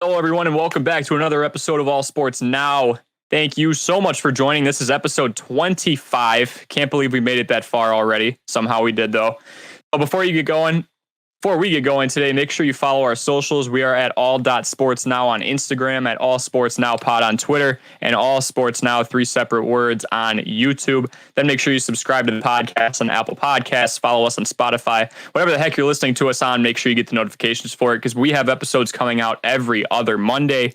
Hello, everyone, and welcome back to another episode of All Sports Now. Thank you so much for joining. This is episode 25. Can't believe we made it that far already. Somehow we did, though. But before we get going today, make sure you follow our socials. We are at all.sportsnow on Instagram, at allsportsnowpod on Twitter, and All Sports Now, 3 separate words, on YouTube. Then make sure you subscribe to the podcast on Apple Podcasts, follow us on Spotify, whatever the heck you're listening to us on. Make sure you get the notifications for it because we have episodes coming out every other Monday.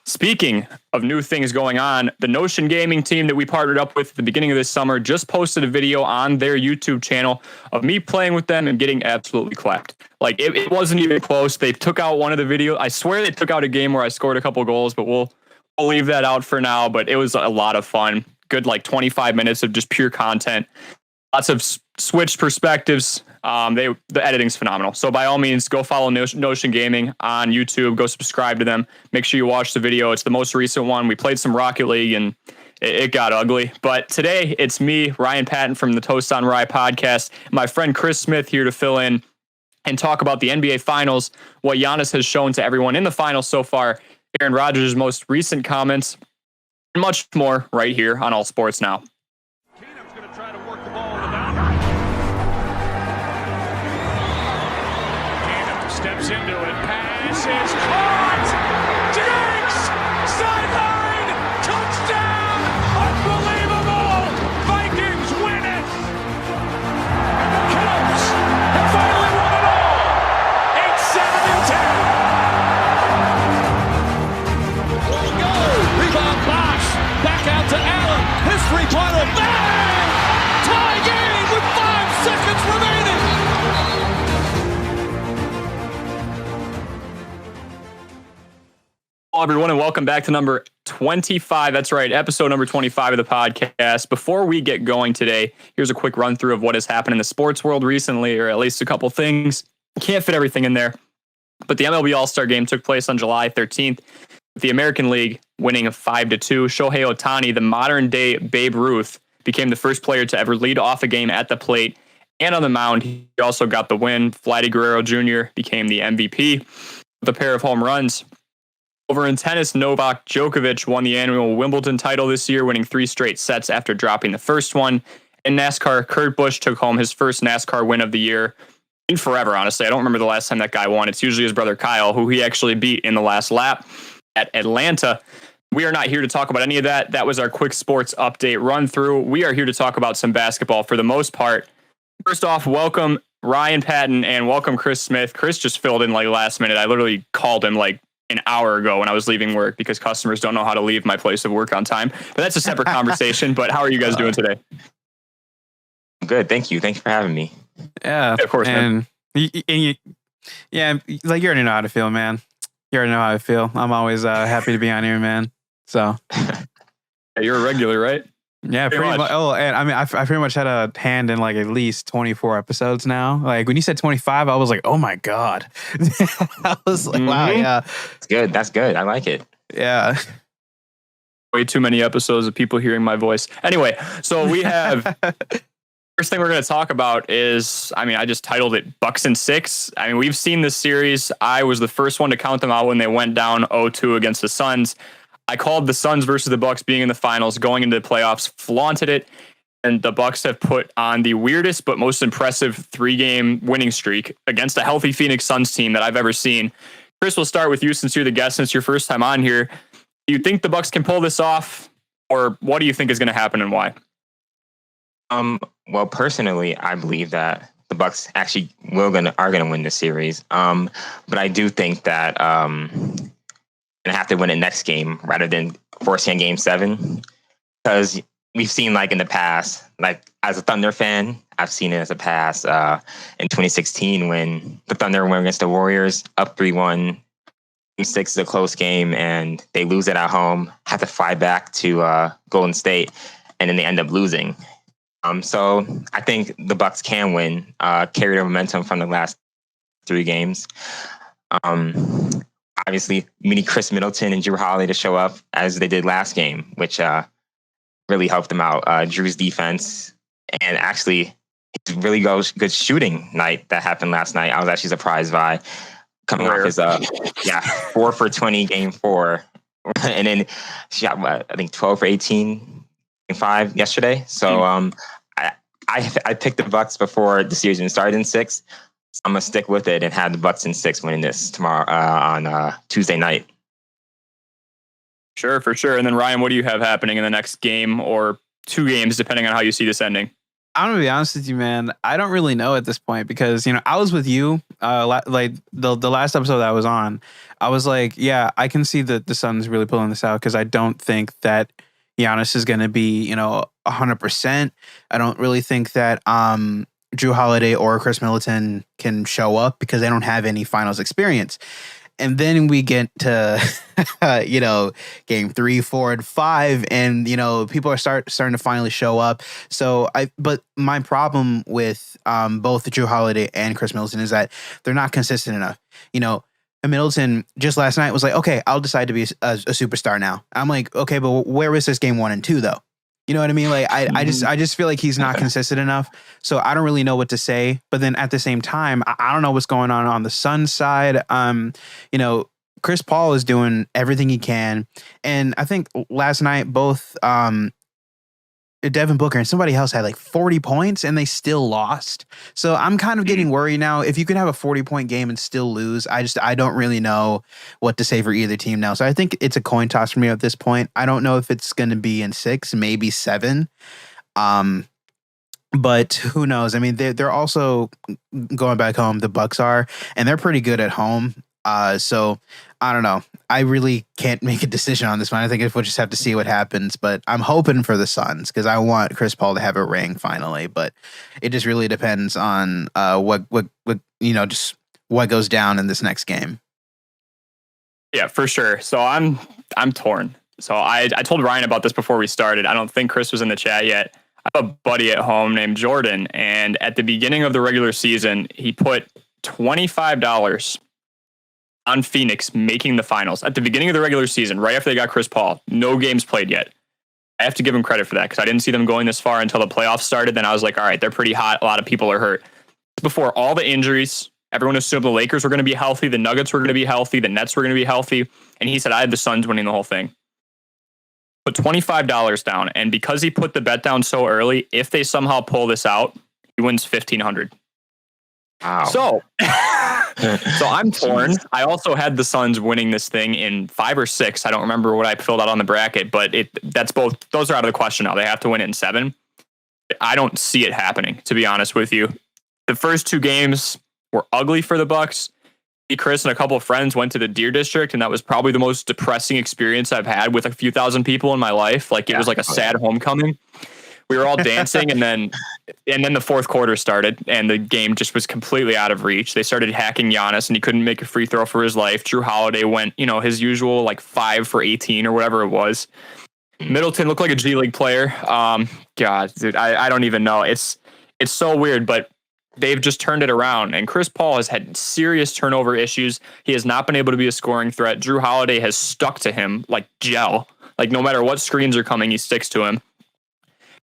Speaking of new things going on, the Notion Gaming team that we partnered up with at the beginning of this summer just posted a video on their YouTube channel of me playing with them and getting absolutely clapped. Like, it wasn't even close. They took out one of the videos. I swear they took out a game where I scored a couple goals, but we'll leave that out for now. But it was a lot of fun. Good, 25 minutes of just pure content. Lots of switched perspectives. The editing's phenomenal. So by all means, go follow Notion Gaming on YouTube. Go subscribe to them. Make sure you watch the video. It's the most recent one. We played some Rocket League and it got ugly. But today it's me, Ryan Patton from the ToastOnRye podcast, my friend Chris Smith here to fill in and talk about the NBA Finals, what Giannis has shown to everyone in the finals so far, Aaron Rodgers' most recent comments, and much more right here on All Sports Now. Steps into it, pass is caught! Diggs! Sideline! Touchdown! Unbelievable! Vikings win it! And the Cubs have finally won it all! 8-7 and 10! Let it go! Rebound Bosch! Back out to Allen! His three-pointer! Bang! Tie game with 5 seconds remaining! Hello, everyone, and welcome back to number 25. That's right, episode number 25 of the podcast. Before we get going today, here's a quick run through of what has happened in the sports world recently, or at least a couple things. Can't fit everything in there, but the MLB All-Star Game took place on July 13th, with the American League winning 5-2. Shohei Ohtani, the modern-day Babe Ruth, became the first player to ever lead off a game at the plate and on the mound. He also got the win. Vladdy Guerrero Jr. became the MVP with a pair of home runs. Over in tennis, Novak Djokovic won the annual Wimbledon title this year, winning 3 straight sets after dropping the first one. In NASCAR, Kurt Busch took home his first NASCAR win of the year in forever, honestly. I don't remember the last time that guy won. It's usually his brother Kyle, who he actually beat in the last lap at Atlanta. We are not here to talk about any of that. That was our quick sports update run through. We are here to talk about some basketball for the most part. First off, welcome Ryan Patton and welcome Chris Smith. Chris just filled in last minute. I literally called him an hour ago when I was leaving work because customers don't know how to leave my place of work on time. But that's a separate conversation. But how are you guys doing today? Good. Thank you. Thanks for having me. Yeah, of course, and you already know how to feel, man. You already know how I feel. I'm always happy to be on here, man. So you're a regular, right? Yeah, pretty much. Oh, and I mean, I pretty much had a hand in at least 24 episodes now. When you said 25, I was like, oh my God. I was like, wow, yeah. It's good. That's good. I like it. Yeah. Way too many episodes of people hearing my voice. Anyway, so we have first thing we're going to talk about is, I just titled it Bucks and 6. We've seen this series. I was the first one to count them out when they went down 0-2 against the Suns. I called the Suns versus the Bucks being in the finals, going into the playoffs, flaunted it, and the Bucks have put on the weirdest but most impressive 3-game winning streak against a healthy Phoenix Suns team that I've ever seen. Chris, we'll start with you since you're the guest, since your first time on here. Do you think the Bucks can pull this off, or what do you think is going to happen and why? Well, personally, I believe that the Bucks actually are going to win this series. But I do think that and have to win it next game rather than forcing Game 7, because we've seen in the past, as a Thunder fan, I've seen it as a past in 2016 when the Thunder went against the Warriors up 3-1. Game 6 is a close game and they lose it at home, have to fly back to Golden State, and then they end up losing. So I think the Bucks can win, carry the momentum from the last 3 games. Obviously, we need Chris Middleton and Drew Holiday to show up as they did last game, which really helped them out. Drew's defense and actually really good shooting night that happened last night. I was actually surprised by. coming off his 4 for 20 game 4, and then shot I think 12 for 18 in 5 yesterday. So I picked the Bucks before the season started in 6. So I'm gonna stick with it and have the Bucks in 6 winning this tomorrow on Tuesday night. Sure, for sure. And then Ryan, what do you have happening in the next game or 2 games, depending on how you see this ending? I'm gonna be honest with you, man. I don't really know at this point because I was with you, like the last episode that I was on. I was like, yeah, I can see that the Suns really pulling this out because I don't think that Giannis is gonna be 100%. I don't really think that Drew Holiday or Chris Middleton can show up because they don't have any finals experience. And then we get to, game 3, 4, and 5, and people are starting to finally show up. But my problem with both Drew Holiday and Chris Middleton is that they're not consistent enough. Middleton just last night was like, okay, I'll decide to be a superstar now. I'm like, okay, but where was this game 1 and 2 though? You know what I mean? Like, I just feel like he's not consistent enough. So I don't really know what to say. But then at the same time, I don't know what's going on the Suns side. Chris Paul is doing everything he can. And I think last night, both Devin Booker and somebody else had like 40 points and they still lost. So I'm kind of getting worried now. If you can have a 40-point game and still lose, I don't really know what to say for either team now. So I think it's a coin toss for me at this point. I don't know if it's going to be in 6, maybe 7. But who knows? I mean, they're also going back home. The Bucks are, and they're pretty good at home. So I don't know. I really can't make a decision on this one. I think we'll just have to see what happens, but I'm hoping for the Suns because I want Chris Paul to have a ring finally, but it just really depends on, what goes down in this next game. Yeah, for sure. So I'm torn. So I told Ryan about this before we started. I don't think Chris was in the chat yet. I have a buddy at home named Jordan, and at the beginning of the regular season, he put $25 on Phoenix making the finals at the beginning of the regular season, right after they got Chris Paul. No games played yet. I have to give him credit for that because I didn't see them going this far until the playoffs started. Then I was like, all right, they're pretty hot. A lot of people are hurt. Before all the injuries, everyone assumed the Lakers were going to be healthy, the Nuggets were going to be healthy, the Nets were going to be healthy. And he said, I had the Suns winning the whole thing. Put $25 down. And because he put the bet down so early, if they somehow pull this out, he wins $1,500. Wow. So I'm torn. I also had the Suns winning this thing in 5 or 6. I don't remember what I filled out on the bracket, but that's both. Those are out of the question now. They have to win it in 7. I don't see it happening, to be honest with you. The first 2 games were ugly for the Bucks. Chris and a couple of friends went to the Deer District, and that was probably the most depressing experience I've had with a few thousand people in my life. Like it was like a sad homecoming. We were all dancing, and then the fourth quarter started, and the game just was completely out of reach. They started hacking Giannis, and he couldn't make a free throw for his life. Drew Holiday went, his usual like 5 for 18 or whatever it was. Middleton looked like a G League player. God, dude, I don't even know. It's so weird, but they've just turned it around. And Chris Paul has had serious turnover issues. He has not been able to be a scoring threat. Drew Holiday has stuck to him like gel. Like no matter what screens are coming, he sticks to him.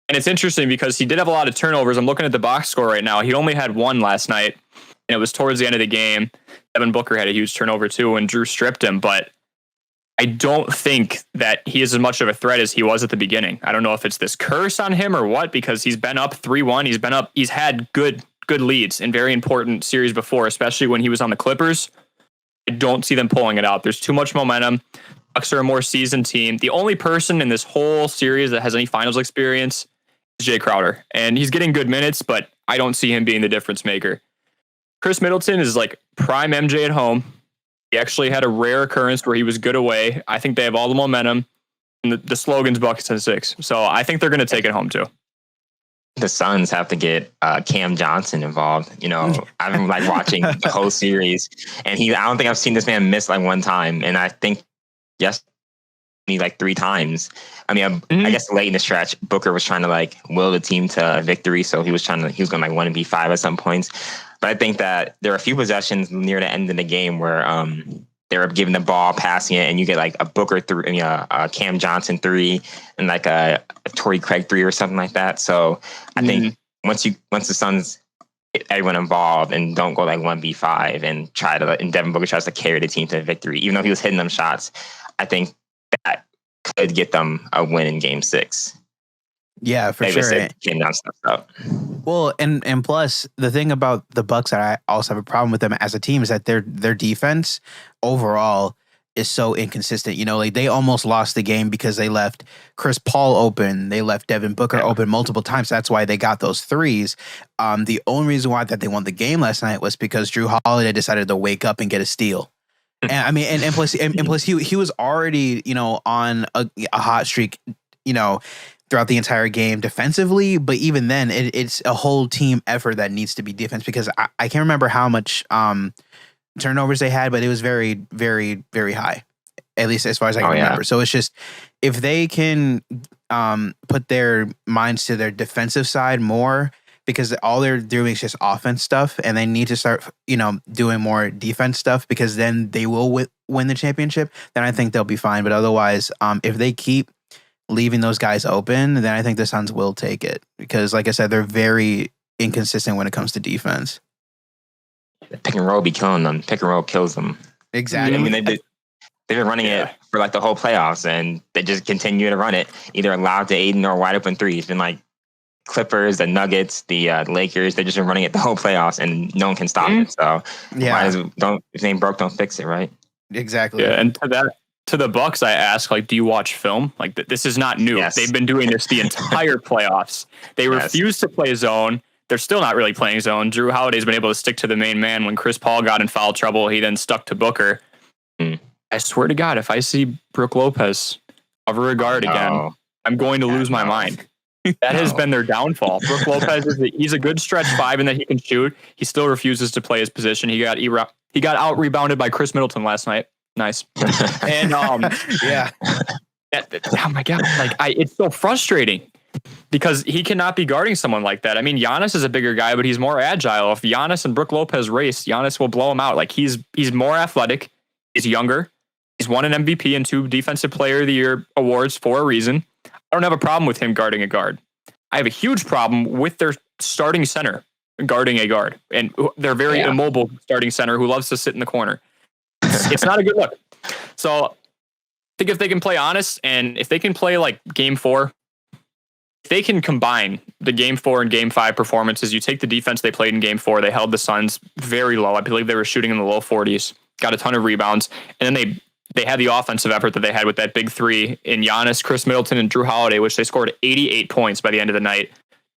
And it's interesting because he did have a lot of turnovers. I'm looking at the box score right now. He only had 1 last night, and it was towards the end of the game. Devin Booker had a huge turnover too, and Drew stripped him. But I don't think that he is as much of a threat as he was at the beginning. I don't know if it's this curse on him or what, because he's been up 3-1. He's had good leads in very important series before, especially when he was on the Clippers. I don't see them pulling it out. There's too much momentum. Bucks are a more seasoned team. The only person in this whole series that has any finals experience is Jay Crowder, and he's getting good minutes, but I don't see him being the difference maker. Chris Middleton is like prime MJ at home. He actually had a rare occurrence where he was good away. I think they have all the momentum, and the slogan's Bucks in 6. So I think they're going to take it home too. The Suns have to get Cam Johnson involved. I've been like watching the whole series, and I don't think I've seen this man miss like one time. And I think like 3 times. I mean, I guess late in the stretch, Booker was trying to like will the team to a victory, so he was going to like 1 and be 5 at some points. But I think that there are a few possessions near the end of the game where they were giving the ball, passing it, and you get like a Booker 3, a Cam Johnson 3, and like a Torrey Craig 3 or something like that. So I think once the Suns get everyone involved and don't go like 1v5 and Devin Booker tries to carry the team to victory. Even though he was hitting them shots, I think that could get them a win in Game 6. Yeah, for sure. Came down stuff up. Well, and plus the thing about the Bucks that I also have a problem with them as a team is that their defense overall is so inconsistent. You know, like they almost lost the game because they left Chris Paul open. They left Devin Booker open multiple times. That's why they got those threes. The only reason why that they won the game last night was because Drew Holiday decided to wake up and get a steal. And I mean, and plus he was already, you know, on a hot streak, you know, throughout the entire game defensively, but even then it's a whole team effort that needs to be defense, because I can't remember how much turnovers they had, but it was very, very, very high, at least as far as I can remember. So it's just, if they can put their minds to their defensive side more, because all they're doing is just offense stuff, and they need to start, you know, doing more defense stuff, because then they will win the championship, then I think they'll be fine. But otherwise, if they keep leaving those guys open, then I think the Suns will take it, because like I said, they're very inconsistent when it comes to defense. Pick and roll be killing them. Pick and roll kills them. Exactly. I mean, they've been running it for like the whole playoffs, and they just continue to run it, either allowed to Aiden or wide open threes. It's been like Clippers, the Nuggets, the Lakers. They've just been running it the whole playoffs, and no one can stop it. So if it ain't broke, don't fix it, right? Exactly. Yeah, and to the Bucks, I ask, like, do you watch film? Like, this is not new. Yes. They've been doing this the entire playoffs. They refuse to play zone. They're still not really playing zone. Drew Holiday's been able to stick to the main man. When Chris Paul got in foul trouble, he then stuck to Booker. I swear to God, if I see Brook Lopez cover a guard again, I'm going to lose my mind. That has been their downfall. Brook Lopez he's a good stretch five in that he can shoot. He still refuses to play his position. He got out rebounded by Chris Middleton last night. Nice. And oh my God, like it's so frustrating, because he cannot be guarding someone like that. I mean, Giannis is a bigger guy, but he's more agile. If Giannis and Brook Lopez race, Giannis will blow him out. Like he's more athletic. He's younger. He's won an MVP and 2 Defensive Player of the Year awards for a reason. I don't have a problem with him guarding a guard. I have a huge problem with their starting center guarding a guard, and they're very immobile starting center who loves to sit in the corner. It's not a good look. So I think if they can play honest, and if they can play like Game 4, if they can combine the Game 4 and Game 5 performances, you take the defense they played in Game 4, they held the Suns very low. I believe they were shooting in the low 40s, got a ton of rebounds, and then they had the offensive effort that they had with that big 3 in Giannis, Chris Middleton, and Drew Holiday, which they scored 88 points by the end of the night.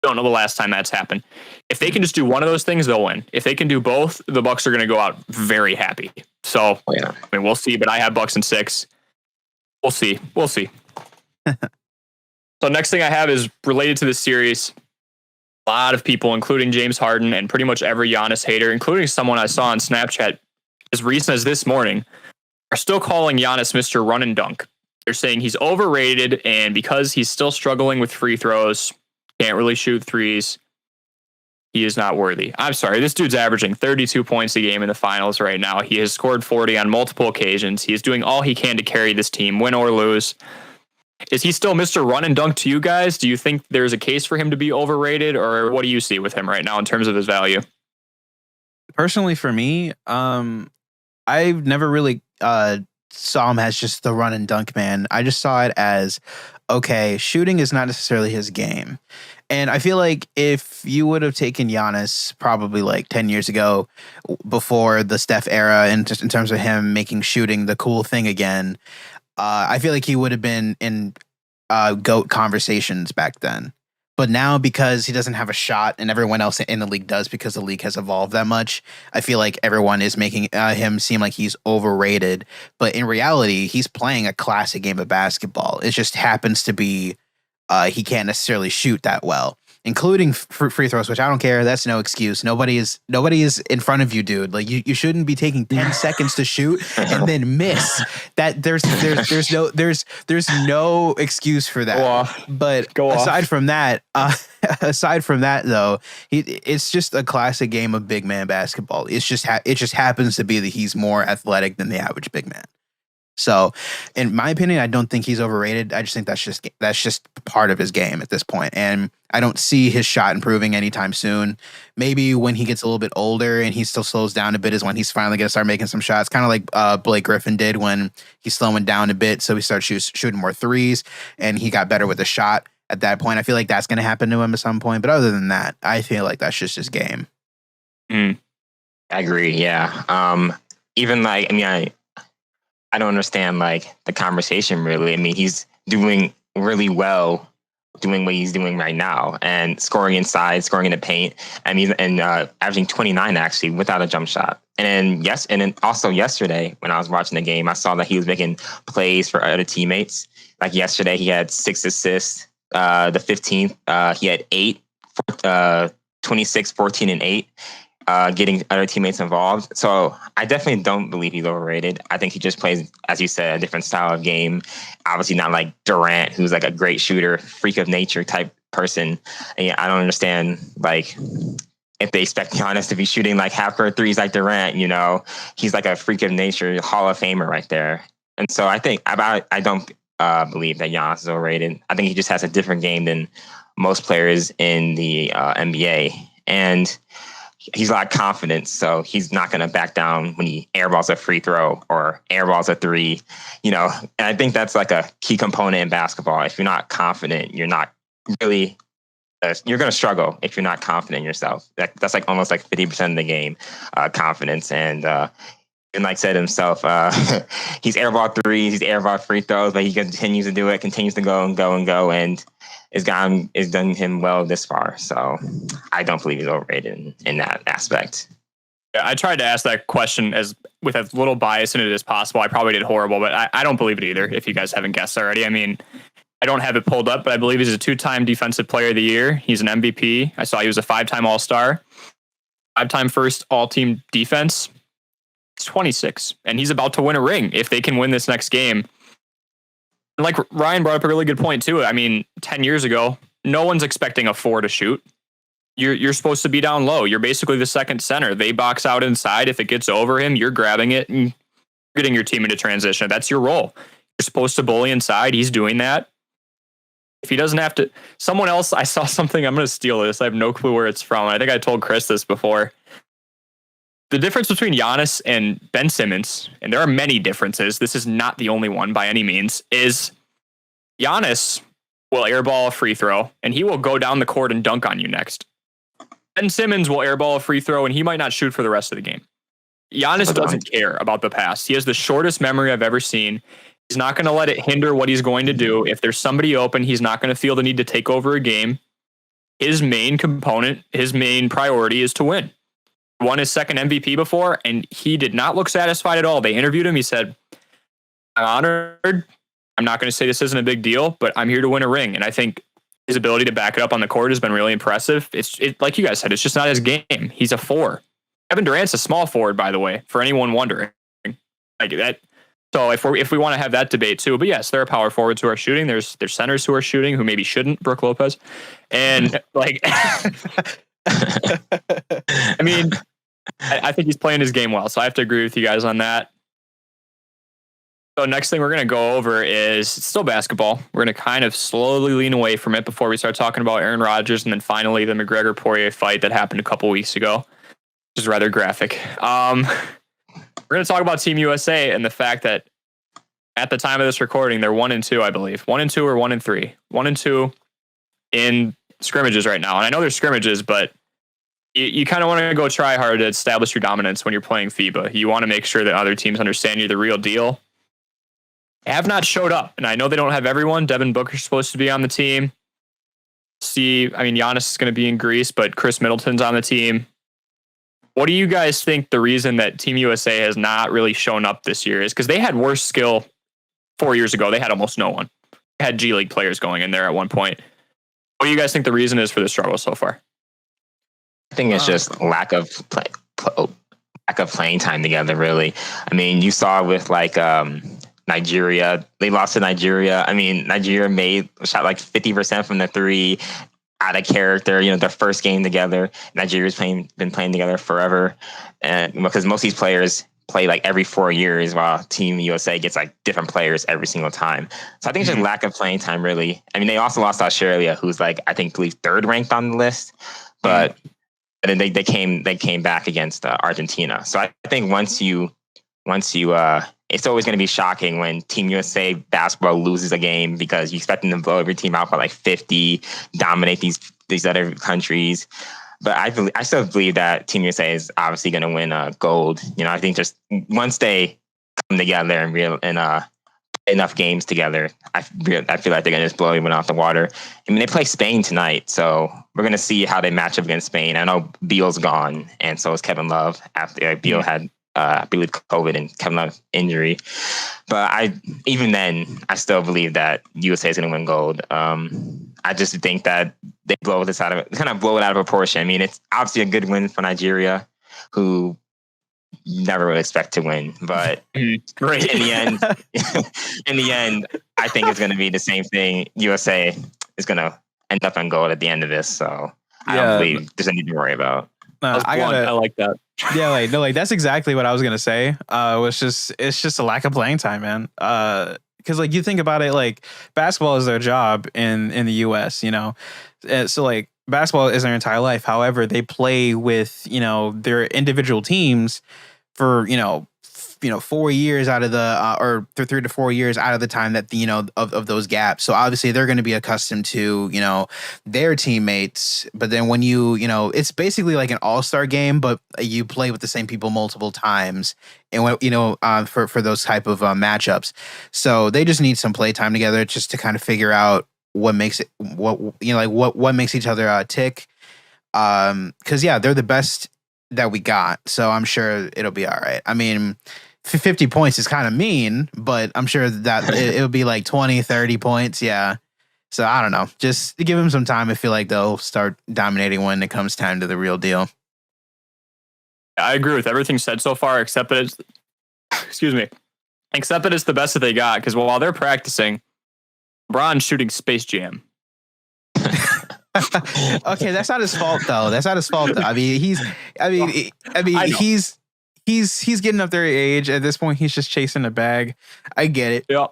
Don't know the last time that's happened. If they can just do one of those things, they'll win. If they can do both, the Bucks are going to go out very happy. So, I mean, we'll see, but I have Bucks in 6. We'll see. So next thing I have is related to this series. A lot of people, including James Harden and pretty much every Giannis hater, including someone I saw on Snapchat as recent as this morning, are still calling Giannis Mr. Run and Dunk. They're saying he's overrated, and because he's still struggling with free throws, can't really shoot threes, he is not worthy. I'm sorry, this dude's averaging 32 points a game in the finals right now. He has scored 40 on multiple occasions. He is doing all he can to carry this team, win or lose. Is he still Mr. Run and Dunk to you guys? Do you think there's a case for him to be overrated, or what do you see with him right now in terms of his value? Personally, for me, I've never really saw him as just the run and dunk man. I just saw it as, okay, shooting is not necessarily his game. And I feel like if you would have taken Giannis probably like 10 years ago, before the Steph era, and just in terms of him making shooting the cool thing again, I feel like he would have been in GOAT conversations back then. But now, because he doesn't have a shot and everyone else in the league does, because the league has evolved that much, I feel like everyone is making him seem like he's overrated. But in reality, he's playing a classic game of basketball. It just happens to be he can't necessarily shoot that well, including free throws, which I don't care. That's no excuse. Nobody is in front of you, dude. Like you shouldn't be taking 10 seconds to shoot and then miss. That there's no excuse for that. But aside from that, though, it's just a classic game of big man basketball. It just happens to be that he's more athletic than the average big man. So, in my opinion, I don't think he's overrated. I just think that's just part of his game at this point, and I don't see his shot improving anytime soon. Maybe when he gets a little bit older and he still slows down a bit is when he's finally going to start making some shots, kind of like Blake Griffin did when he's slowing down a bit, so he started shooting more threes and he got better with the shot. At that point, I feel like that's going to happen to him at some point. But other than that, I feel like that's just his game. I agree. Yeah. Even like, I mean, I don't understand like the conversation really. I mean, he's doing really well, doing what he's doing right now, and scoring inside, scoring in the paint, and he's averaging 29 actually without a jump shot. And then also yesterday when I was watching the game, I saw that he was making plays for other teammates. Like yesterday, he had 6 assists. The 15th, he had 8, 26, 14, and 8. Getting other teammates involved. So I definitely don't believe he's overrated. I think he just plays, as you said, a different style of game. Obviously not like Durant, who's like a great shooter, freak of nature type person. And I don't understand like if they expect Giannis to be shooting like half-court threes like Durant, he's like a freak of nature, Hall of Famer right there. And so I don't believe that Giannis is overrated. I think he just has a different game than most players in the NBA. And he's a lot of confidence, so he's not going to back down when he airballs a free throw or airballs a three, And I think that's like a key component in basketball. If you're not confident, you're not really, you're going to struggle if you're not confident in yourself. That's like almost like 50% of the game, confidence. And like said himself, he's airball threes, he's airball free throws, but he continues to do it, continues to go and go and go. And it's done him well this far. So I don't believe he's overrated in that aspect. Yeah, I tried to ask that question with as little bias in it as possible. I probably did horrible, but I don't believe it either, if you guys haven't guessed already. I mean, I don't have it pulled up, but I believe he's a 2-time defensive player of the year. He's an MVP. I saw he was a 5-time All-Star, 5-time first all-team defense. He's 26, and he's about to win a ring if they can win this next game. Like Ryan brought up a really good point too. I mean, 10 years ago, no one's expecting a 4 to shoot. You're supposed to be down low. You're basically the second center. They box out inside. If it gets over him, you're grabbing it and getting your team into transition. That's your role. You're supposed to bully inside. He's doing that. If he doesn't have to, someone else, I saw something, I'm going to steal this. I have no clue where it's from. I think I told Chris this before. The difference between Giannis and Ben Simmons, and there are many differences, this is not the only one by any means, is Giannis will airball a free throw, and he will go down the court and dunk on you next. Ben Simmons will airball a free throw, and he might not shoot for the rest of the game. Giannis doesn't care about the past. He has the shortest memory I've ever seen. He's not going to let it hinder what he's going to do. If there's somebody open, he's not going to feel the need to take over a game. His main component, his main priority is to win. Won his second MVP before, and he did not look satisfied at all. They interviewed him. He said, I'm honored. I'm not going to say this isn't a big deal, but I'm here to win a ring. And I think his ability to back it up on the court has been really impressive. It's like you guys said, it's just not his game. He's a 4. Kevin Durant's a small forward, by the way, for anyone wondering. Like that. So if we want to have that debate too, but yes, there are power forwards who are shooting. There's centers who are shooting who maybe shouldn't. Brooke Lopez, and like, I mean, I think he's playing his game well. So I have to agree with you guys on that. So next thing we're going to go over is still basketball. We're going to kind of slowly lean away from it before we start talking about Aaron Rodgers and then finally the McGregor-Poirier fight that happened a couple weeks ago, which is rather graphic. We're going to talk about Team USA and the fact that at the time of this recording, they're 1-2, I believe. 1-2 or 1-3. 1-2 in scrimmages right now. And I know there's scrimmages, but you kind of want to go try hard to establish your dominance when you're playing FIBA. You want to make sure that other teams understand you're the real deal. Have not showed up, and I know they don't have everyone. Devin Booker's supposed to be on the team. Giannis is going to be in Greece, but Chris Middleton's on the team. What do you guys think the reason that Team USA has not really shown up this year is? Because they had worse skill 4 years ago. They had almost no one. They had G League players going in there at one point. What do you guys think the reason is for the struggle so far? I think it's just lack of playing time together, really. I mean, you saw with like Nigeria, they lost to Nigeria. I mean, Nigeria shot like 50% from the 3, out of character. Their first game together. Nigeria's been playing together forever, and because most of these players play like every 4 years, while Team USA gets like different players every single time. So I think it's just lack of playing time, really. I mean, they also lost to Australia, who's like I believe third ranked on the list, but then they came back against Argentina. So I think once you it's always going to be shocking when Team USA basketball loses a game because you expect them to blow every team out by like 50, dominate these other countries. But I still believe that Team USA is obviously going to win gold. You know, I think just once they come together and enough games together, I feel like they're going to just blow everyone off the water. I mean, they play Spain tonight, so we're going to see how they match up against Spain. I know Beal's gone, and so is Kevin Love after Beal had, I believe, COVID and Kevin Love injury. But even then, I still believe that USA is going to win gold. I just think that they blow it out of proportion. I mean, it's obviously a good win for Nigeria, who never would expect to win. But Right. in the end, I think it's going to be the same thing. USA is going to end up on gold at the end of this. So I don't believe there's anything to worry about. I like that. Yeah, that's exactly what I was gonna say. It's just a lack of playing time, man. Because like you think about it, like basketball is their job in the U.S. You know, so like basketball is their entire life. However, they play with their individual teams for 4 years out of the or 3 to 4 years out of the time that of those gaps. So obviously they're going to be accustomed to their teammates. But then when it's basically like an all-star game, but you play with the same people multiple times, and for those type of matchups. So they just need some play time together just to kind of figure out what makes what makes each other tick. Because they're the best that we got, so I'm sure it'll be all right. I mean, 50 points is kind of mean, but I'm sure that it'll be like 20, 30 points. Yeah. So I don't know. Just to give them some time, I feel like they'll start dominating when it comes time to the real deal. I agree with everything said so far, except that it's the best that they got. Because while they're practicing, LeBron's shooting Space Jam. Okay, that's not his fault though. I mean, he's getting up there in age. At this point, he's just chasing a bag. I get it. Yeah.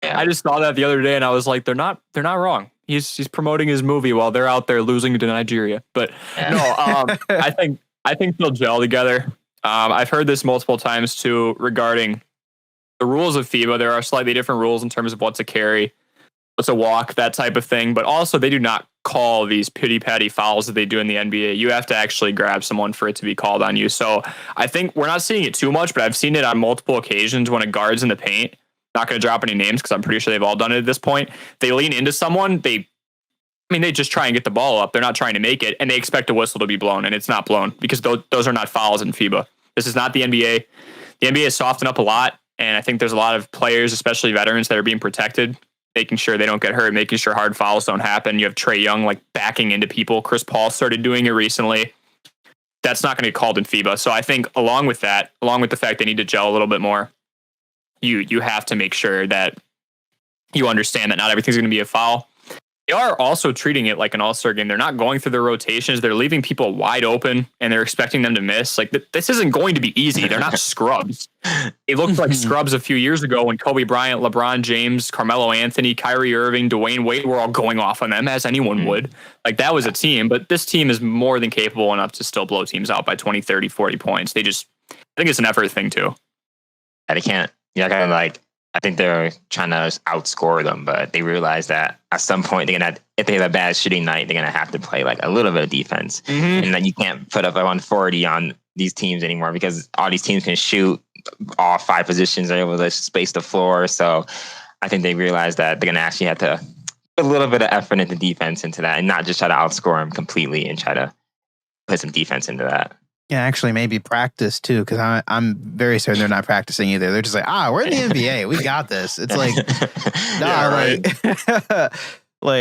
I just saw that the other day, and I was like, they're not wrong. He's promoting his movie while they're out there losing to Nigeria. But no, I think they'll gel together. I've heard this multiple times too regarding the rules of FIBA. There are slightly different rules in terms of what's a carry, what's a walk, that type of thing. But also, they do not call these pity-patty fouls that they do in the NBA. You have to actually grab someone for it to be called on you. So I think we're not seeing it too much, but I've seen it on multiple occasions when a guard's in the paint. Not going to drop any names because I'm pretty sure they've all done it at this point. They lean into someone. They just try and get the ball up. They're not trying to make it, and they expect a whistle to be blown, and it's not blown because those are not fouls in FIBA. This is not the NBA. The NBA has softened up a lot, and I think there's a lot of players, especially veterans, that are being protected, making sure they don't get hurt, making sure hard fouls don't happen. You have Trae Young like backing into people. Chris Paul started doing it recently. That's not going to get called in FIBA. So I think along with the fact they need to gel a little bit more, you have to make sure that you understand that not everything's going to be a foul. They are also treating it like an all-star game. They're not going through their rotations. They're leaving people wide open, and they're expecting them to miss. Like, this isn't going to be easy. They're not scrubs. It looked like scrubs a few years ago when Kobe Bryant, LeBron James, Carmelo Anthony, Kyrie Irving, Dwayne Wade were all going off on them, as anyone would. Like, that was a team. But this team is more than capable enough to still blow teams out by 20, 30, 40 points. I think it's an effort thing, too. And they can't. I think they're trying to outscore them, but they realize that at some point if they have a bad shooting night, they're gonna have to play like a little bit of defense, and then you can't put up 140 on these teams anymore because all these teams can shoot all 5 positions. They're able to space the floor. So I think they realize that they're gonna actually have to put a little bit of effort into defense into that, and not just try to outscore them completely and try to put some defense into that. Yeah, actually, maybe practice too, because I'm very certain they're not practicing either. They're just like, we're in the NBA, we got this. It's like, I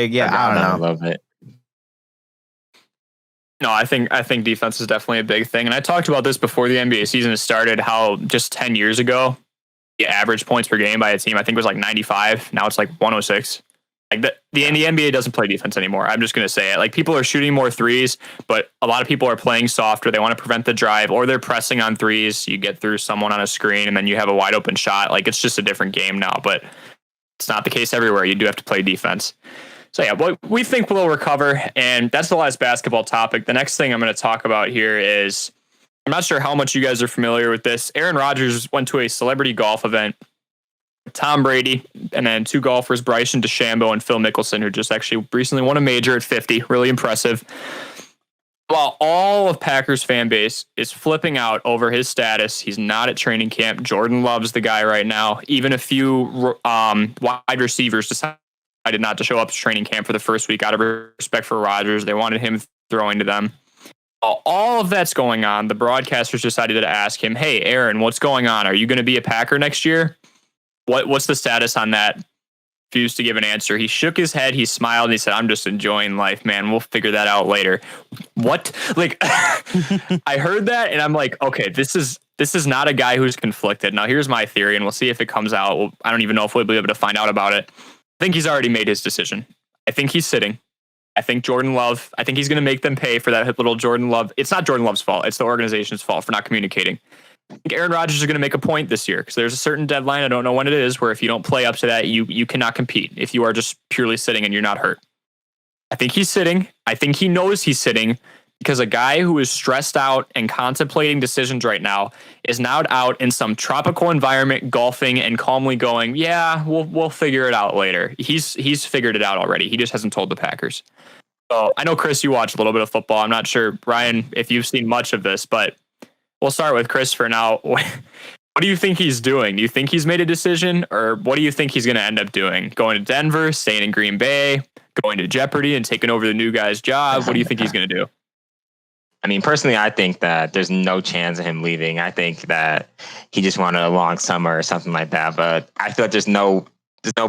don't know. I love it. No, I think defense is definitely a big thing, and I talked about this before the NBA season has started. How just 10 years ago, the average points per game by a team I think was like 95. Now it's like 106. Like the NBA doesn't play defense anymore. I'm just going to say it. Like people are shooting more threes, but a lot of people are playing softer. They want to prevent the drive, or they're pressing on threes. You get through someone on a screen and then you have a wide open shot. Like it's just a different game now, but it's not the case everywhere. You do have to play defense. So yeah, we think we'll recover, and that's the last basketball topic. The next thing I'm going to talk about here is, I'm not sure how much you guys are familiar with this. Aaron Rodgers went to a celebrity golf event. Tom Brady, and then two golfers, Bryson DeChambeau and Phil Mickelson, who just actually recently won a major at 50. Really impressive. While all of Packers fan base is flipping out over his status, he's not at training camp. Jordan Love's the guy right now. Even a few wide receivers decided not to show up to training camp for the first week out of respect for Rodgers. They wanted him throwing to them. All of that's going on. The broadcasters decided to ask him, "Hey, Aaron, what's going on? Are you going to be a Packer next year? What's the status on that?" Refused to give an answer. He shook his head, he smiled, and he said, "I'm just enjoying life, man. We'll figure that out later." What? Like, I heard that, and I'm like, okay, this is not a guy who's conflicted. Now, here's my theory, and we'll see if it comes out. Well, I don't even know if we'll be able to find out about it. I think he's already made his decision. I think he's sitting. I think Jordan Love, I think he's going to make them pay for that little Jordan Love. It's not Jordan Love's fault. It's the organization's fault for not communicating. I think Aaron Rodgers is going to make a point this year because there's a certain deadline. I don't know when it is, where if you don't play up to that, you cannot compete if you are just purely sitting and you're not hurt. I think he's sitting. I think he knows he's sitting because a guy who is stressed out and contemplating decisions right now is now out in some tropical environment, golfing and calmly going, "Yeah, we'll figure it out later." He's figured it out already. He just hasn't told the Packers. So I know, Chris, you watch a little bit of football. I'm not sure, Ryan, if you've seen much of this, but we'll start with Chris for now. What do you think he's doing? Do you think he's made a decision, or what do you think he's going to end up doing? Going to Denver, staying in Green Bay, going to Jeopardy and taking over the new guy's job? What do you think he's going to do? I mean, personally, I think that there's no chance of him leaving. I think that he just wanted a long summer or something like that. But I feel like there's no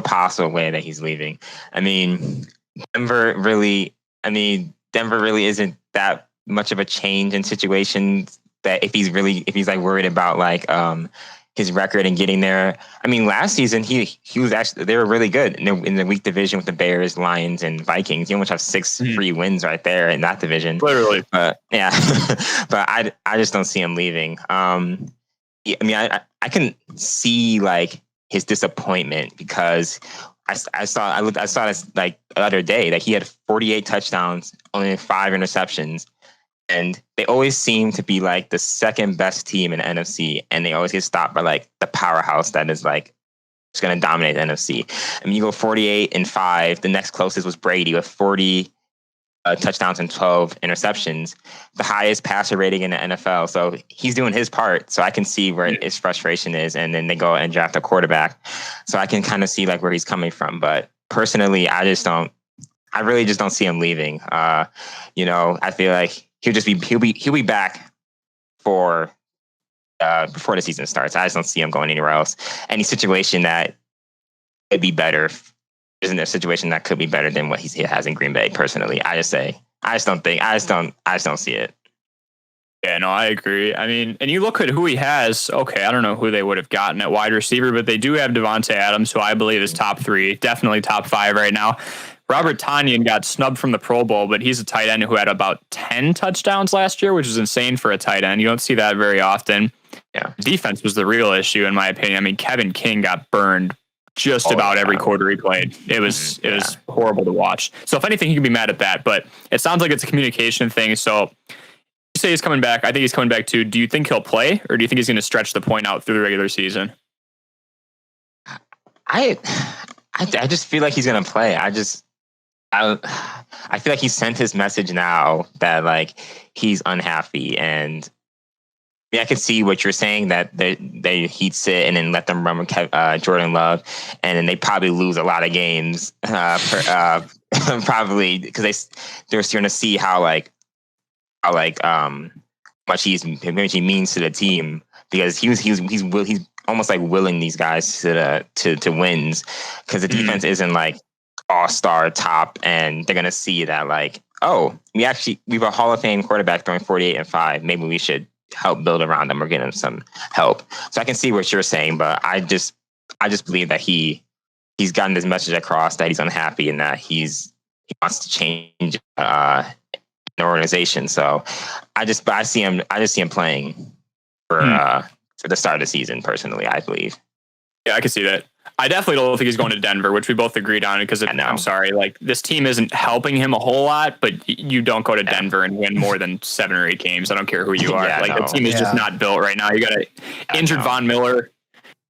possible way that he's leaving. I mean, Denver really isn't that much of a change in situations. That if he's like worried about like his record and getting there. I mean, last season he was actually, they were really good in the weak division with the Bears, Lions, and Vikings. You almost have 6 free wins right there in that division. Literally, yeah. But I just don't see him leaving. I mean, I can see like his disappointment because I saw this like the other day that he had 48 touchdowns, only 5 interceptions. And they always seem to be like the second best team in the NFC, and they always get stopped by like the powerhouse that is like just going to dominate the NFC. I mean, you go 48-5. The next closest was Brady with 40 touchdowns and 12 interceptions, the highest passer rating in the NFL. So he's doing his part. So I can see where his frustration is, and then they go and draft a quarterback. So I can kind of see like where he's coming from. But personally, I really just don't see him leaving. I feel like he'll be back for before the season starts. I just don't see him going anywhere else. Any situation that could be better isn't a situation that could be better than what he has in Green Bay. Personally, I just don't see it. Yeah, no, I agree. I mean, and you look at who he has. Okay, I don't know who they would have gotten at wide receiver, but they do have Devontae Adams, who I believe is top 3, definitely top 5 right now. Robert Tonyan got snubbed from the Pro Bowl, but he's a tight end who had about 10 touchdowns last year, which is insane for a tight end. You don't see that very often. Yeah. Defense was the real issue, in my opinion. I mean, Kevin King got burned just about every quarter he played. It was horrible to watch. So if anything, he can be mad at that, but it sounds like it's a communication thing. So you say he's coming back. I think he's coming back too. Do you think he'll play, or do you think he's going to stretch the point out through the regular season? I just feel like he's going to play. I feel like he sent his message now that like he's unhappy, and I can see what you're saying, that he'd sit and then let them run with Jordan Love, and then they probably lose a lot of games, probably because they're starting to see how much he means to the team, because he's almost like willing these guys to wins, because the defense isn't like all-star top, and they're gonna see that like, oh, we have a Hall of Fame quarterback throwing 48-5. Maybe we should help build around them or get him some help. So I can see what you're saying, but I just believe that he's he's gotten this message across that he's unhappy and that he wants to change the organization. So I just see him playing for the start of the season. Personally, I believe. Yeah, I can see that. I definitely don't think he's going to Denver, which we both agreed on, because I'm sorry, like, this team isn't helping him a whole lot, but you don't go to Denver and win more than 7 or 8 games. I don't care who you are. The team is just not built right now. You got a injured Von Miller,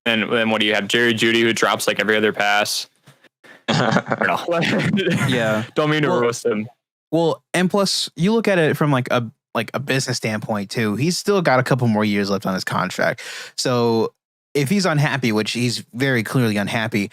and then what do you have? Jerry Jeudy, who drops like every other pass. Yeah. Don't mean to roast him. Well, and plus you look at it from like a business standpoint too. He's still got a couple more years left on his contract. So if he's unhappy, which he's very clearly unhappy,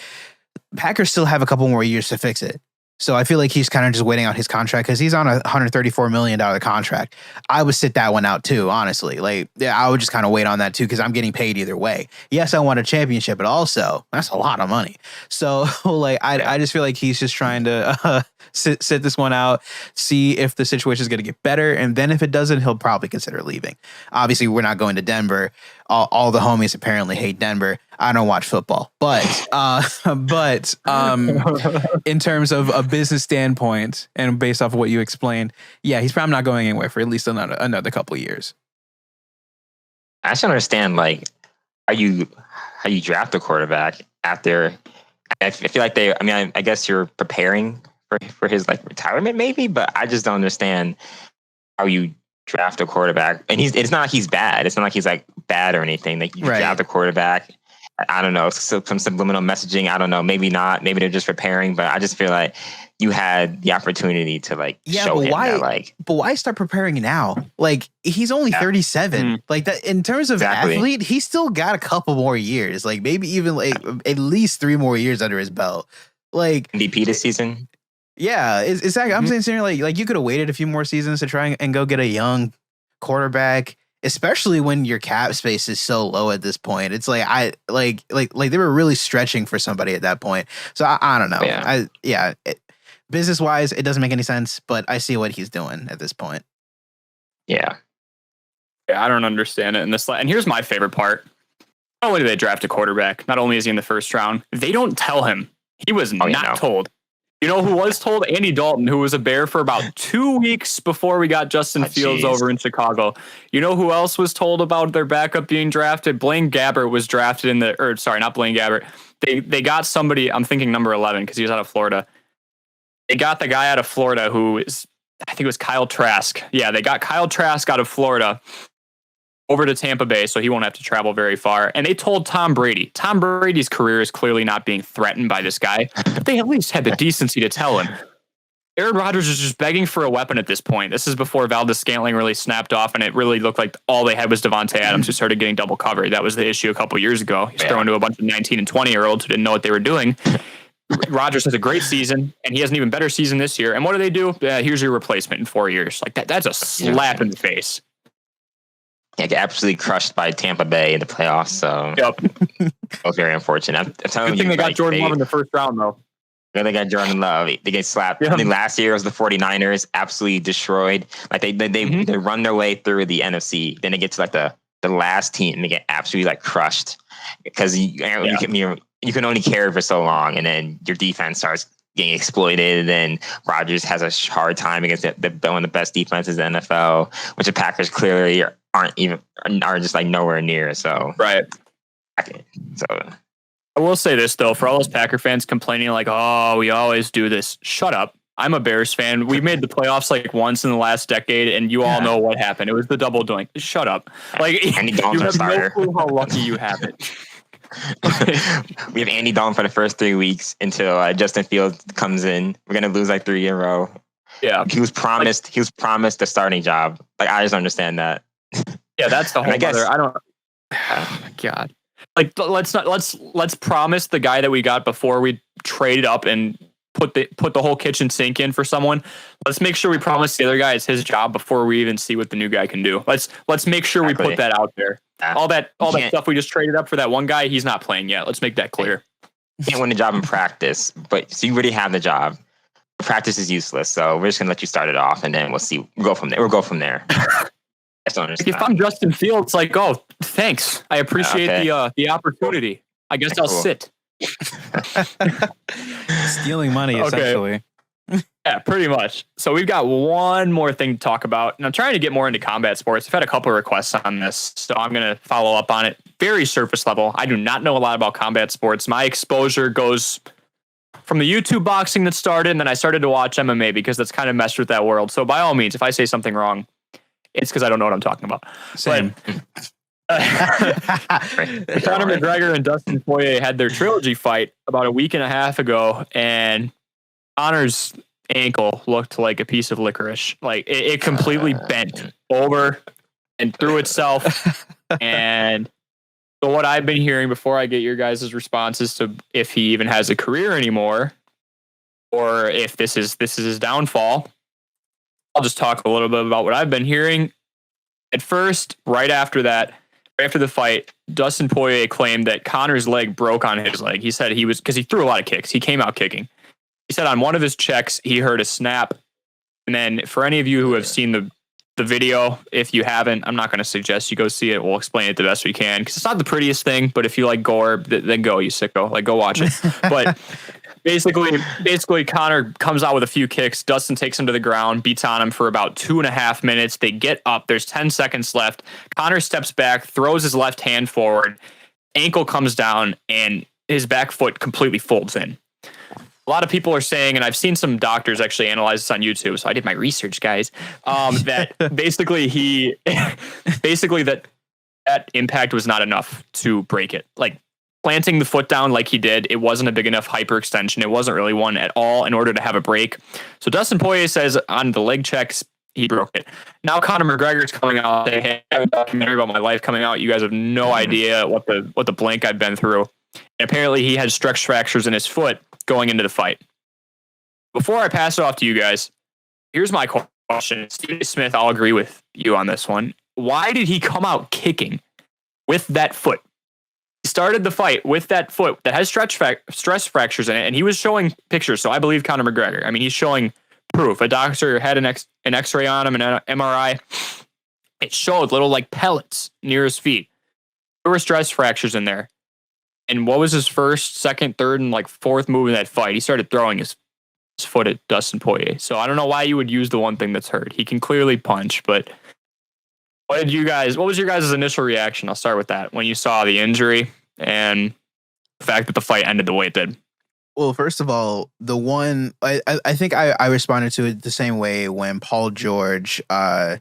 Packers still have a couple more years to fix it. So I feel like he's kind of just waiting out his contract because he's on a $134 million contract. I would sit that one out too, honestly. Like, yeah, I would just kind of wait on that too because I'm getting paid either way. Yes, I want a championship, but also that's a lot of money. So like, I just feel like he's just trying to sit this one out, see if the situation is going to get better, and then if it doesn't, he'll probably consider leaving. Obviously, we're not going to Denver. All the homies apparently hate Denver. I don't watch football, but in terms of a business standpoint and based off of what you explained, yeah, he's probably not going anywhere for at least another couple of years. I just don't understand, like, how you draft a quarterback after. I feel like I guess you're preparing for his like retirement, maybe, but I just don't understand how you draft a quarterback. And it's not like he's bad. It's not like he's like bad or anything. Like, you draft a quarterback. I don't know, some subliminal messaging. I don't know. Maybe not. Maybe they're just preparing. But I just feel like you had the opportunity to like show him that. Like, but why start preparing now? Like, he's only 37. Like, that in terms of athlete, he's still got a couple more years. Like, maybe even like at least 3 more years under his belt. Like, MVP this season. Yeah, exactly. I'm saying like you could have waited a few more seasons to try and go get a young quarterback. Especially when your cap space is so low at this point. It's like like they were really stretching for somebody at that point. So I don't know. Business wise, it doesn't make any sense, but I see what he's doing at this point. Yeah, I don't understand it. And here's my favorite part. Not only do they draft a quarterback, not only is he in the first round, they don't tell him. He was not told. You know who was told? Andy Dalton, who was a Bear for about 2 weeks before we got Justin Fields over in Chicago. You know who else was told about their backup being drafted? Blaine Gabbert was drafted not Blaine Gabbert. They got somebody, I'm thinking number 11 because he was out of Florida. They got the guy out of Florida who is, I think it was Kyle Trask. Yeah, they got Kyle Trask out of Florida over to Tampa Bay, so he won't have to travel very far. And they told Tom Brady. Tom Brady's career is clearly not being threatened by this guy, but they at least had the decency to tell him. Aaron Rodgers is just begging for a weapon at this point. This is before Valdez-Scantling really snapped off, and it really looked like all they had was Devontae Adams, who started getting double covered. That was the issue a couple years ago. He's throwing to a bunch of 19 and 20-year-olds who didn't know what they were doing. Rodgers has a great season, and he has an even better season this year. And what do? Here's your replacement in 4 years. Like that's a slap in the face. Yeah, get absolutely crushed by Tampa Bay in the playoffs. So that was very unfortunate. I'm telling you, they got Jordan Love in the first round, though. Yeah, they got Jordan Love. They get slapped. I think last year was the 49ers, absolutely destroyed. Like they run their way through the NFC. Then they get to like the last team and they get absolutely like crushed because you can only carry for so long, and then your defense starts getting exploited, and then Rodgers has a hard time against one of the best defenses in the NFL, which the Packers clearly are just like nowhere near. So I will say this though, for all those Packer fans complaining like, "Oh, we always do this." Shut up. I'm a Bears fan. We made the playoffs like once in the last decade, and you all know what happened. It was the double doink. Shut up. Like, Andy Dalton's our starter. No clue how lucky you have it. We have Andy Dalton for the first 3 weeks until Justin Fields comes in. We're gonna lose like 3 in a row. Yeah, he was promised the starting job. Like, I just understand that. Yeah, that's the whole other. I don't. Oh my God. Like, let's promise the guy that we got before we traded up and put the whole kitchen sink in for someone. Let's make sure we promise the other guy it's his job before we even see what the new guy can do. Let's make sure we put that out there. All that stuff we just traded up for that one guy, he's not playing yet. Let's make that clear. You can't win the job in practice, but so you already have the job. Practice is useless, so we're just gonna let you start it off, and then we'll see. We'll go from there. If I'm Justin Fields, like, oh, thanks. I appreciate the opportunity. I guess I'll sit. Stealing money, Okay. essentially. Yeah, pretty much. So we've got one more thing to talk about, and I'm trying to get more into combat sports. I've had a couple of requests on this, so I'm going to follow up on it. Very surface level. I do not know a lot about combat sports. My exposure goes from the YouTube boxing that started, and then I started to watch MMA because that's kind of messed with that world. So by all means, if I say something wrong, it's because I don't know what I'm talking about. Same. Conor McGregor and Dustin Poirier had their trilogy fight about a week and a half ago, and Conor's ankle looked like a piece of licorice. Like it completely bent over and through itself. And so what I've been hearing before I get your guys' responses to if he even has a career anymore or if this is his downfall, I'll just talk a little bit about what I've been hearing. At first, right after the fight, Dustin Poirier claimed that Conor's leg broke on his leg. He said because he threw a lot of kicks. He came out kicking. He said on one of his checks, he heard a snap. And then for any of you who have seen the video, if you haven't, I'm not going to suggest you go see it. We'll explain it the best we can because it's not the prettiest thing, but if you like gore, then go, you sicko. Like, go watch it. But basically, Conor comes out with a few kicks. Dustin takes him to the ground, beats on him for about 2.5 minutes. They get up. There's 10 seconds left. Conor steps back, throws his left hand forward. Ankle comes down, and his back foot completely folds in. A lot of people are saying, and I've seen some doctors actually analyze this on YouTube, so I did my research, guys, that basically that impact was not enough to break it. Like, planting the foot down like he did, it wasn't a big enough hyperextension. It wasn't really one at all in order to have a break. So Dustin Poirier says on the leg checks, he broke it. Now Conor McGregor's coming out saying, hey, I have a documentary about my life coming out. You guys have no idea what the blank I've been through. And apparently he had stress fractures in his foot going into the fight. Before I pass it off to you guys, here's my question. Stephen Smith, I'll agree with you on this one. Why did he come out kicking with that foot? He started the fight with that foot that has stress fractures in it, and he was showing pictures, so I believe Conor McGregor. I mean, he's showing proof. A doctor had an X-ray on him and an MRI. It showed little like pellets near his feet. There were stress fractures in there. And what was his first, second, third, and like fourth move in that fight? He started throwing his foot at Dustin Poirier. So I don't know why you would use the one thing that's hurt. He can clearly punch, but what was your guys' initial reaction? I'll start with that. When you saw the injury and the fact that the fight ended the way it did. Well, first of all, the one I think I responded to it the same way when Paul George, had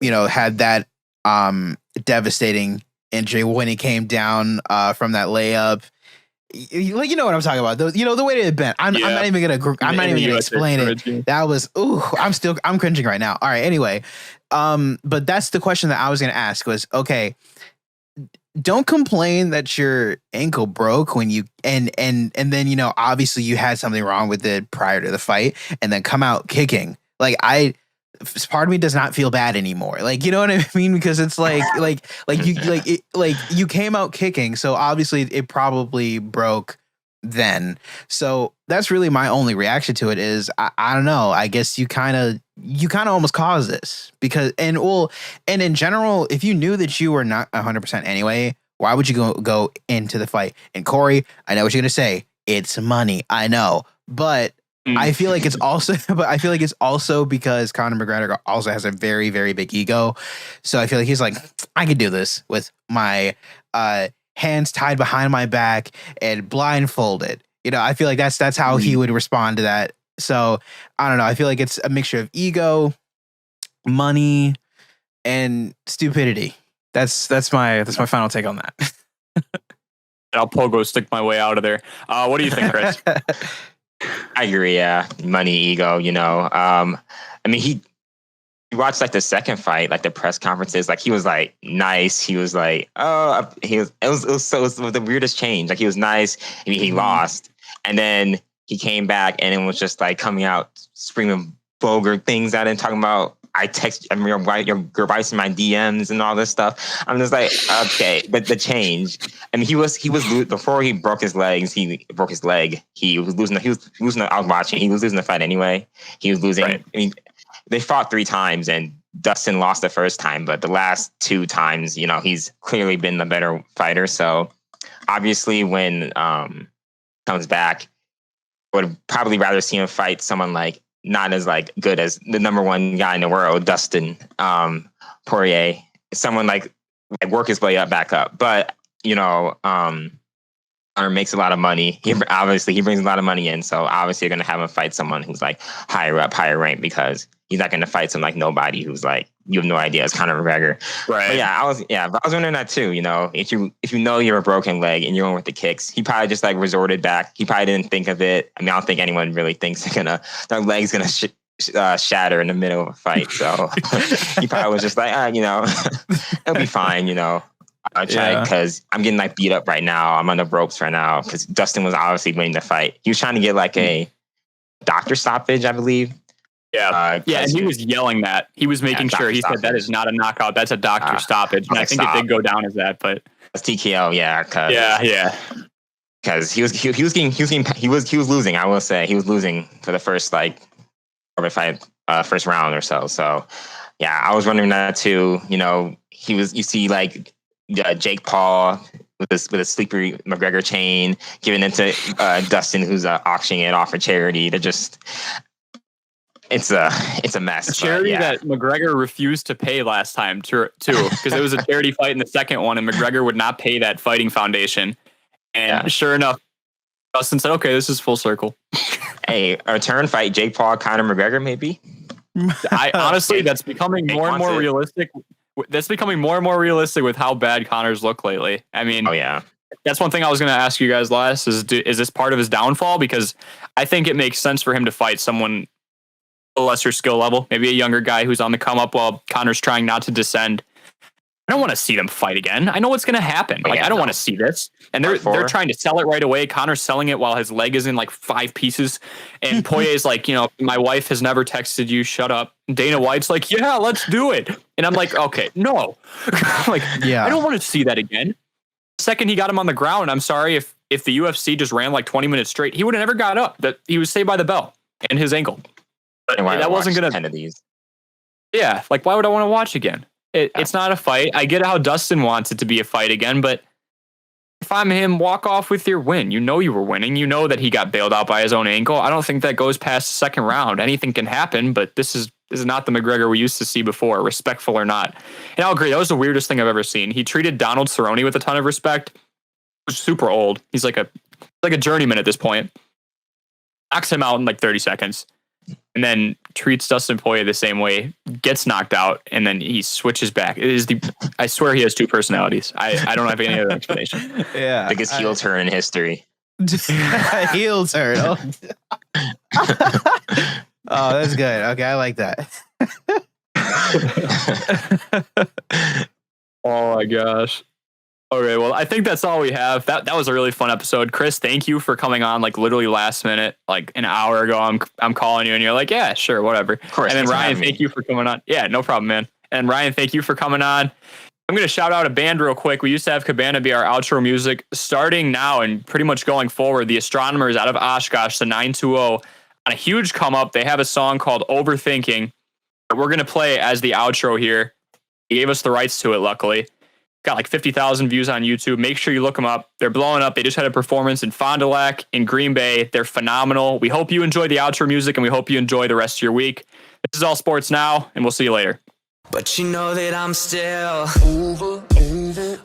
that devastating injury when he came down from that layup. You know what I'm talking about. The way it bent. I'm not even gonna explain it. That was I'm cringing right now. All right. Anyway, but that's the question that I was gonna ask was, okay, don't complain that your ankle broke when you and then obviously you had something wrong with it prior to the fight and then come out kicking. Like part of me does not feel bad anymore. Like, you know what I mean? Because it's you came out kicking, so obviously it probably broke then. So that's really my only reaction to it is I don't know. I guess you kind of almost caused this because and in general, if you knew that you were not 100% anyway, why would you go into the fight? And Cory, I know what you're gonna say. It's money. I know, but I feel like it's also because Conor McGregor also has a very, very big ego. So I feel like he's like, I could do this with my hands tied behind my back and blindfolded. I feel like that's how he would respond to that. So I don't know. I feel like it's a mixture of ego, money, and stupidity. That's my final take on that. I'll pogo stick my way out of there. What do you think, Chris? I agree. Yeah, money, ego. I mean, he watched like the second fight, like the press conferences. Like he was like nice. He was like, it was the weirdest change. Like he was nice. I mean, he lost, and then he came back and it was just like coming out screaming vulgar things at him, talking about your wife's in my DMs and all this stuff. I'm just like, okay, but the change. I mean, he was before he broke his legs. He broke his leg. He was losing. I was watching. He was losing the fight anyway. He was losing. Right. I mean, they fought 3 times and Dustin lost the first time, but the last 2 times, he's clearly been the better fighter. So obviously when comes back, I would probably rather see him fight someone like not as like good as the number one guy in the world, Dustin Poirier, someone like work his way back up. But Conor makes a lot of money. He brings a lot of money in, so obviously you're gonna have him fight someone who's like higher up, higher ranked, because he's not gonna fight some like nobody who's like you have no idea. It's Conor McGregor, right? But I was wondering that too. If you know you're a broken leg and you're going with the kicks, he probably just like resorted back. He probably didn't think of it. I mean, I don't think anyone really thinks their leg's gonna shatter in the middle of a fight. So he probably was just like, it'll be fine. I'll try because I'm getting like beat up right now. I'm on the ropes right now because Dustin was obviously winning the fight. He was trying to get like a doctor stoppage, I believe. Yeah. And he was yelling that. He was making sure. He said that is not a knockout. That's a doctor stoppage. And I think it did go down as that, but it's TKO. Yeah. Because he was losing. I will say he was losing for the first first round or so. So yeah, I was wondering that too. You see like Jake Paul with a sleeper McGregor chain, giving it to Dustin, who's auctioning it off for charity. It's a mess. A charity that McGregor refused to pay last time too, because it was a charity fight in the second one, and McGregor would not pay that fighting foundation. And sure enough, Dustin said, "Okay, this is full circle." Hey, a return fight, Jake Paul, Conor McGregor, maybe. I honestly, that's becoming more and more realistic. That's becoming more and more realistic with how bad Conor's look lately. I mean, that's one thing I was going to ask you guys last is this part of his downfall? Because I think it makes sense for him to fight someone a lesser skill level, maybe a younger guy who's on the come up while Conor's trying not to descend. I don't want to see them fight again. I know what's going to happen. I don't want to see this. And they're trying to sell it right away. Conor's selling it while his leg is in like 5 pieces. And Poirier's like, my wife has never texted you. Shut up. Dana White's like, yeah, let's do it. And I'm like, okay, no. I don't want to see that again. The second he got him on the ground, I'm sorry, if the UFC just ran like 20 minutes straight, he would have never got up. That he was saved by the bell and his ankle. But that wasn't going to 10 of these. Yeah, like why would I want to watch again? It's not a fight. I get how Dustin wants it to be a fight again, but if I'm him, walk off with your win. You know you were winning. You know that he got bailed out by his own ankle. I don't think that goes past the second round. Anything can happen, but this is not the McGregor we used to see before, respectful or not. And I'll agree, that was the weirdest thing I've ever seen. He treated Donald Cerrone with a ton of respect. He was super old. He's like a journeyman at this point. Knocks him out in like 30 seconds. And then treats Dustin Poirier the same way, gets knocked out, and then he switches back. I swear he has 2 personalities. I don't have any other explanation. Yeah. Biggest heel turn in history. Heel turn. Oh, that's good. Okay, I like that. Oh my gosh. Okay, well, I think that's all we have. That was a really fun episode. Chris, thank you for coming on like literally last minute, like an hour ago. I'm calling you and you're like, yeah, sure, whatever. Of course. And then Ryan, thank you for coming on. Yeah, no problem, man. And Ryan, thank you for coming on. I'm going to shout out a band real quick. We used to have Cabana be our outro music. Starting now and pretty much going forward, the Astronomers out of Oshkosh, the 920, on a huge come up. They have a song called Overthinking that we're going to play as the outro here. He gave us the rights to it, luckily. Got like 50,000 views on YouTube. Make sure you look them up. They're blowing up. They just had a performance in Fond du Lac in Green Bay. They're phenomenal. We hope you enjoy the outro music and we hope you enjoy the rest of your week. This is All Sports Now, and we'll see you later. But you know that I'm still overthinking.